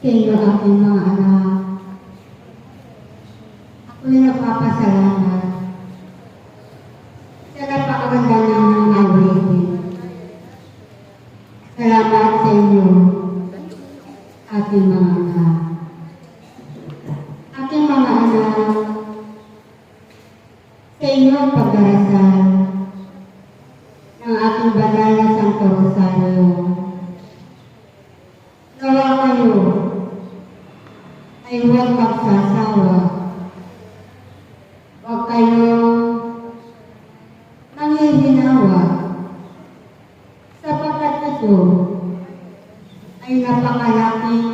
Kayo aking mga anak, ako'y nagpapasalamat sa napakaganda ng awit. Salamat sa inyo, aking mga anak. Aking mga anak, sa inyong pagdarasal ng aking banal na Santo Rosario, nawa kayo ay huwag magsasawa. Huwag kayong manghihinawa sapagkat ito ay napakalaking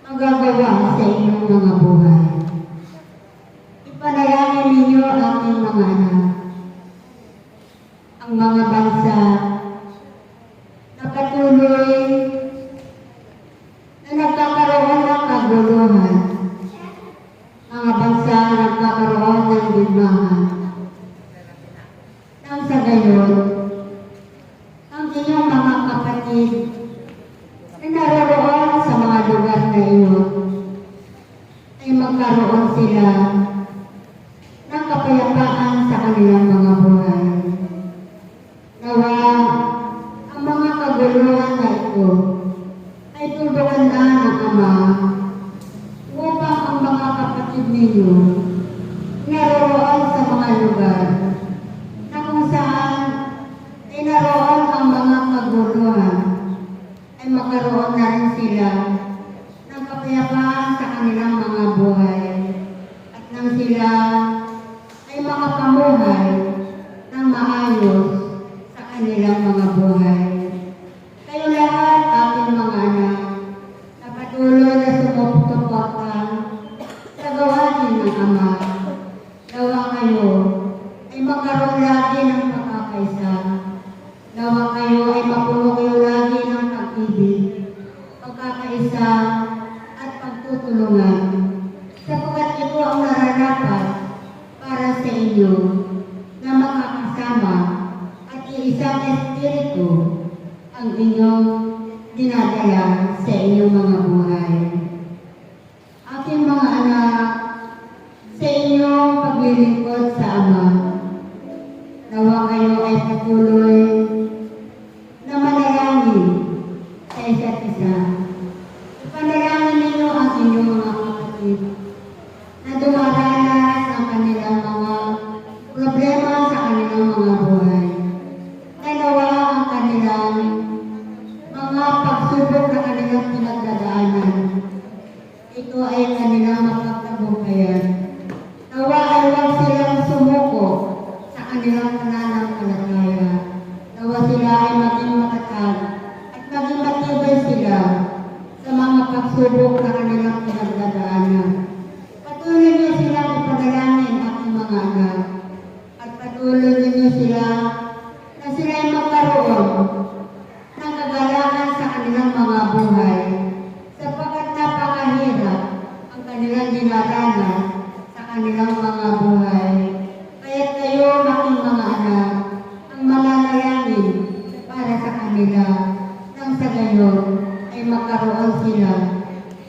magagawa sa inyong mga buhay. Ipanalangin ninyo aking mga anak, ang mga bansa na patuloy na nagkakaroon ng kaguluhan, mga bansa na nagkakaroon ng digmaan. Nang sa gayon, ang inyong mga kapatid na naroon sa mga lugar na iyon ay magkaroon sila ng kapayapaan sa kanilang mga buhay. Nawa ang mga kaguluhan na ito ay tulungan na ng Ama upang ang mga kapatid ninyo naroon sila ay makapamuhay ng maayos sa kanilang mga buhay. Kayo lahat, aking mga anak, na patuloy na sumusuporta sa gawain ng Ama. Nawa kayo ay magkaroon lagi ng pagkakaisa. Nawa kayo ay mapuno kayo lagi ng pag-ibig, pagkakaisa at pagtutulungan. Sapagkat ito ang nararapat para sa inyo na makakasama at iisang espiritu ang inyong dinadala sa inyong mga buhay. Aking mga anak, sa inyong paglilingkod sa Ama, nawa kayo ay patuloy na manalangin sa isa't isa. Ipanalangin ninyo ang inyong mga kapatid na dumaranas ang kanilang mga problema sa kanilang mga buhay. Nawa ang kanilang mga pagsubok na kanilang pinagdadaanan, ito ay kanilang mapagtagumpayan. Nawa ay huwag silang sumuko sa kanilang pananampalataya. Nawa sila ay maging matatag at maging matibay sila sa mga pagsubok na kanilang pinagdadaanan. Patuloy niyo silang ipanalangin, aking mga anak, at patuloy niyo sila na sila ay magkaroon ng kagalakan sa kanilang mga buhay, sapagkat napakahirap ang kanilang dinaranas sa kanilang mga buhay. Kaya kayo, aking mga anak, ang mananalangin para sa kanila, nang sa gayon ay magkaroon sila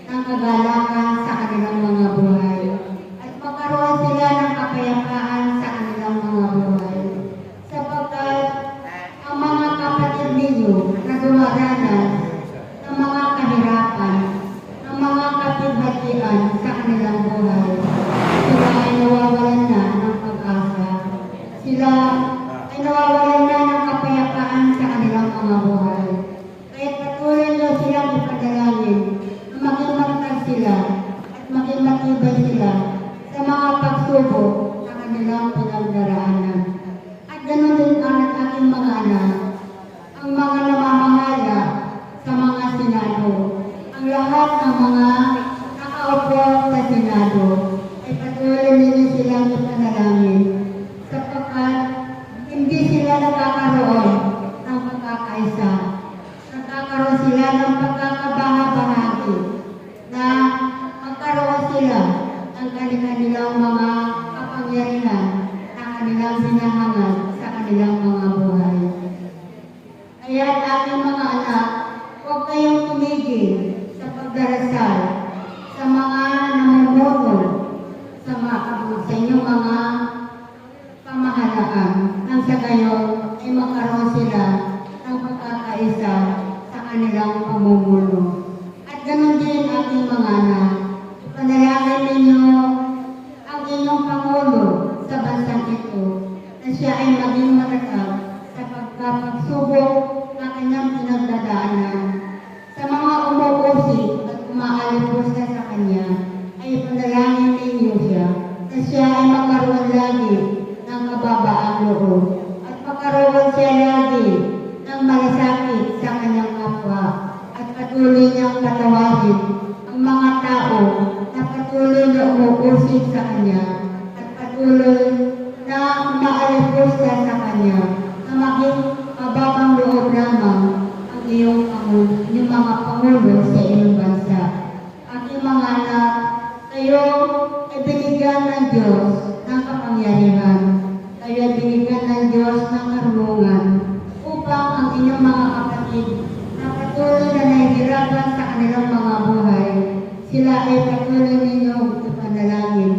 ng kagalakan sa kanilang mga buhay at magkaroon sila ng kapayapaan sa kanilang mga buhay. Sapagkat ang mga kapatid ninyo na dumaranas ng mga kahirapan, ng mga kapighatian sa kanilang buhay, sila ay nawawalan na ng pag-asa. Sila ay nawawalan na ng kapayapaan sa kanilang mga buhay. Kaya patuloy nyo silang ipadalangin na maging matatag sila at maging matibay sila sa mga pagsubok na kanilang pinagdaraanan. At ganoon din ang aking mga anak, ang mga namamahala sa mga senado, ang lahat ng mga nakaupo sa senado, ay patuloy ninyo silang ipanalangin sapagkat hindi sila nakakaroon ng pagkakaisa. Nagkakaroon sila ng pagkakabaha-bahagi na magkaroon sila ng kanilang mga kapangyarihan na kanilang hinahangad sa kanilang mga buhay. Kaya aking mga anak, huwag kayong tumigil sa pagdarasal sa mga namumuno sa inyong mga pamahalaan, nang sa gayon ay magkaroon sila ng pagkakaisa sa kanilang pamumuno. At ganoon din, aking mga anak, ipanalangin ninyo ang inyong Pangulo sa bansang ito na siya ay maging matatag sa pagpapagsubok na kanyang pinagdadaanan. Sa mga umuusig at umaalipos sa kanya, ay ipanalangin ninyo siya na siya ay magkaroon lagi ng kababaang loob at magkaroon siya lagi ng malasakit sa kanyang kapwa at patuloy niyang patawarin ang mga tao na patuloy na umuusig sa kanya at patuloy na umaalipos sa kanya na maging mababang loob lamang ang iyong mga pangulo sa iyong bansa. Aking mga anak, kayo ay binigyan ng Diyos ng kapangyarihan. Kayo ay binigyan ng Diyos ng karunungan upang ang inyong mga kapatid na patuloy na nahihirapan sa kanilang mga buhay, sila ay patuloy ninyong ipanalangin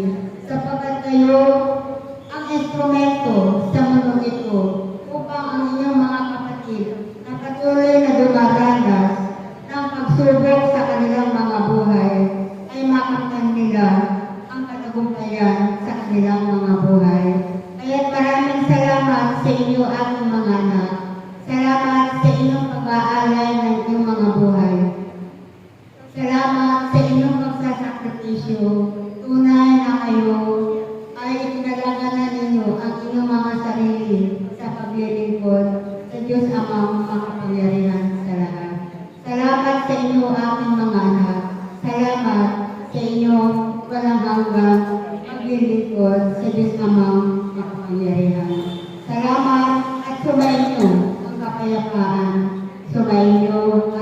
sapagkat kayo ang instrumento sa mundo ito upang ang inyong mga kapatid na patuloy na dumaranas ng pagsubok sa kanilang mga buhay ay makamtan nila ang katagumpayan sa kanilang mga buhay. Kaya maraming salamat sa inyo, aking mga anak. Salamat sa inyong pag-aalay ng inyong mga buhay. Salamat sa inyong pagsasakripisyo. Tunay na kayo sa inyo aking mga anak. Salamat sa inyong walang hanggang paglilingkod sa Diyos Amang makapangyarihan. Salamat at sumainyo ang kapayapaan. Sumainyo